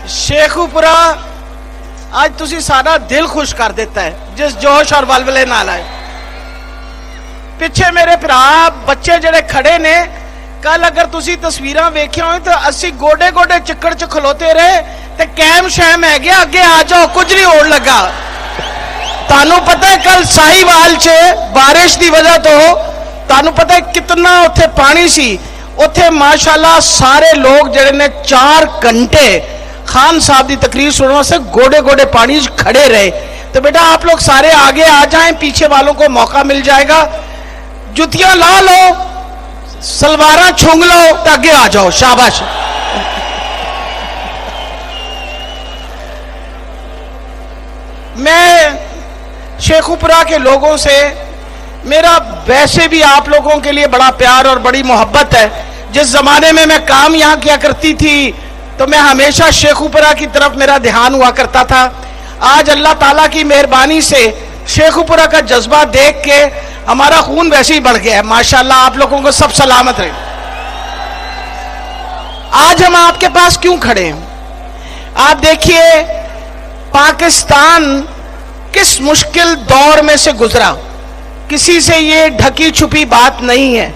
शेखुपुरा आज तुसी सारा दिल खुश कर देता है जिस जोश और बलबले नाल आए। पिछे मेरे भरा बच्चे जड़े खड़े ने, कल अगर तुसी तस्वीरां वेखिया हो तो असी गोडे गोडे चिक्कड़ च खलोते रहे ते कैम शैम है गया, अगे आ जाओ कुछ नहीं होने लगा। तानू पता है कल साहिवाल च बारिश की वजह तो तानू पता है कितना उत्थे पानी सी, उत्थे माशाल्लाह सारे लोग जड़े ने 4 घंटे खान साहब की तकरीर सुनने वास्ते गोडे गोडे पानी खड़े रहे। तो बेटा आप लोग सारे आगे आ जाएं, पीछे वालों को मौका मिल जाएगा। जुतियां ला लो, सलवारा छूंग लो तो आगे आ जाओ, शाबाश। मैं शेखुपुरा के लोगों से, मेरा वैसे भी आप लोगों के लिए बड़ा प्यार और बड़ी मोहब्बत है। जिस जमाने में मैं काम यहाँ किया करती थी तो मैं हमेशा शेखुपुरा की तरफ मेरा ध्यान हुआ करता था। आज अल्लाह ताला की मेहरबानी से शेखुपुरा का जज्बा देख के हमारा खून वैसे ही बढ़ गया है माशाल्लाह। आप लोगों को सब सलामत रहे। आज हम आपके पास क्यों खड़े हैं? आप देखिए पाकिस्तान किस मुश्किल दौर में से गुजरा, किसी से ये ढकी छुपी बात नहीं है।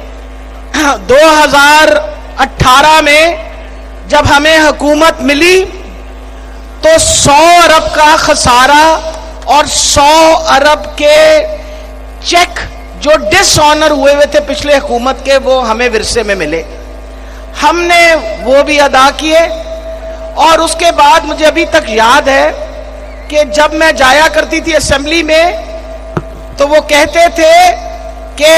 2018 में जब हमें हुकूमत मिली तो 100 अरब का खसारा और 100 अरब के चेक जो डिसऑनर हुए हुए थे पिछले हुकूमत के, वो हमें विरसे में मिले। हमने वो भी अदा किए। और उसके बाद मुझे अभी तक याद है कि जब मैं जाया करती थी असेंबली में तो वो कहते थे कि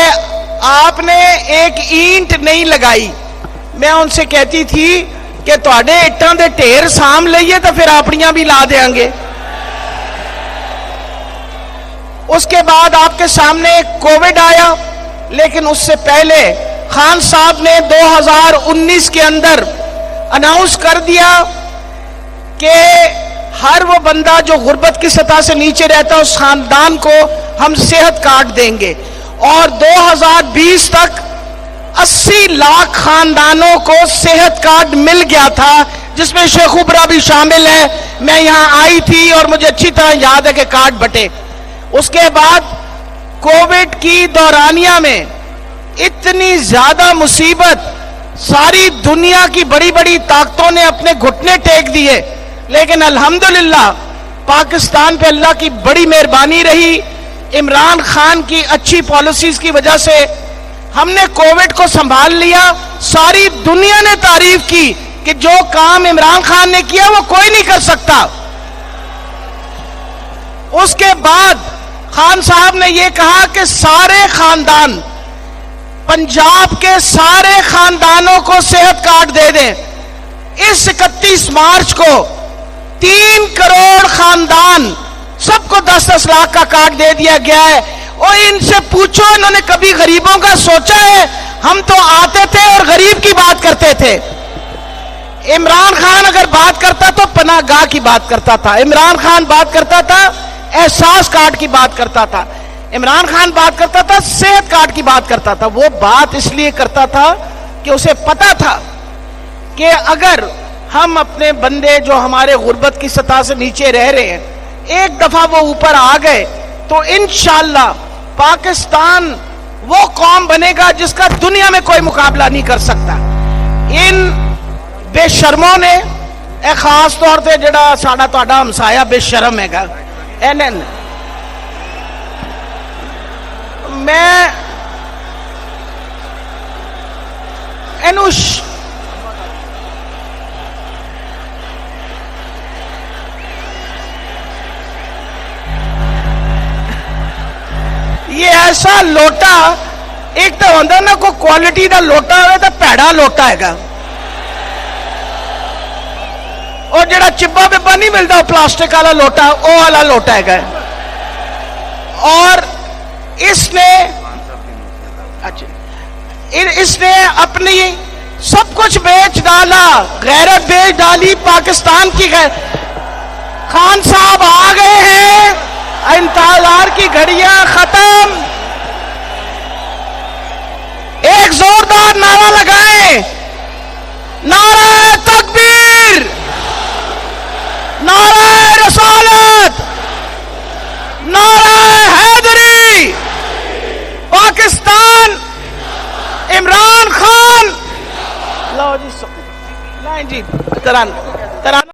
आपने एक ईंट नहीं लगाई। मैं उनसे कहती थी कि तुहाडे इट्टां दे ढेर साम लईए तो फिर अपनियां भी ला देंगे। उसके बाद आपके सामने कोविड आया, लेकिन उससे पहले खान साहब ने 2019 के अंदर अनाउंस कर दिया कि हर वो बंदा जो गुर्बत की सतह से नीचे रहता है उस खानदान को हम सेहत कार्ड देंगे। और 2020 तक 80 लाख खानदानों को सेहत कार्ड मिल गया था, जिसमें शेखुपुरा भी शामिल है। मैं यहां आई थी और मुझे अच्छी तरह याद है कि कार्ड बटे। उसके बाद कोविड की दौरानिया में इतनी ज्यादा मुसीबत, सारी दुनिया की बड़ी बड़ी ताकतों ने अपने घुटने टेक दिए, लेकिन अल्हम्दुलिल्लाह पाकिस्तान पे अल्लाह की बड़ी मेहरबानी रही। इमरान खान की अच्छी पॉलिसीज की वजह से हमने कोविड को संभाल लिया। सारी दुनिया ने तारीफ की कि जो काम इमरान खान ने किया वो कोई नहीं कर सकता। उसके बाद खान साहब ने यह कहा कि सारे खानदान, पंजाब के सारे खानदानों को सेहत कार्ड दे दें। इस 31 मार्च को 3 करोड़ खानदान, सबको 10-10 लाख का कार्ड दे दिया गया है। और इनसे पूछो, इन्होंने कभी गरीबों का सोचा है? हम तो आते थे और गरीब की बात करते थे। इमरान खान अगर बात करता तो पनाहगाह की बात करता था। इमरान खान बात करता था एहसास कार्ड की बात करता था। इमरान खान बात करता था सेहत कार्ड की बात करता था। वो बात इसलिए करता था कि उसे पता था कि अगर हम अपने बंदे जो हमारे गुर्बत की सतह से नीचे रह रहे हैं, एक दफा वो ऊपर आ गए तो इंशाअल्लाह पाकिस्तान वो कौम बनेगा जिसका दुनिया में कोई मुकाबला नहीं कर सकता। इन बेशर्मों ने, खास तौर पर जड़ा साडा तुहाडा हमसाया बेशरम हैगा, एनएन, मैं एनुश ये ऐसा लोटा, एक तो होंदा ना कोई क्वालिटी का लोटा हो तो भैड़ा लोटा हैगा, और जड़ा चिब्बा बिब्बा नहीं मिलता प्लास्टिक वाला लोटा, वो वाला लोटा हैगा। और इसने इसने अपनी सब कुछ बेच डाला, गैरत बेच डाली पाकिस्तान की। खान साहब आ गए हैं, इंतजार की घड़ियां खत्म। एक जोरदार नारा लगाएं, नारा तकबीर, جی ترانہ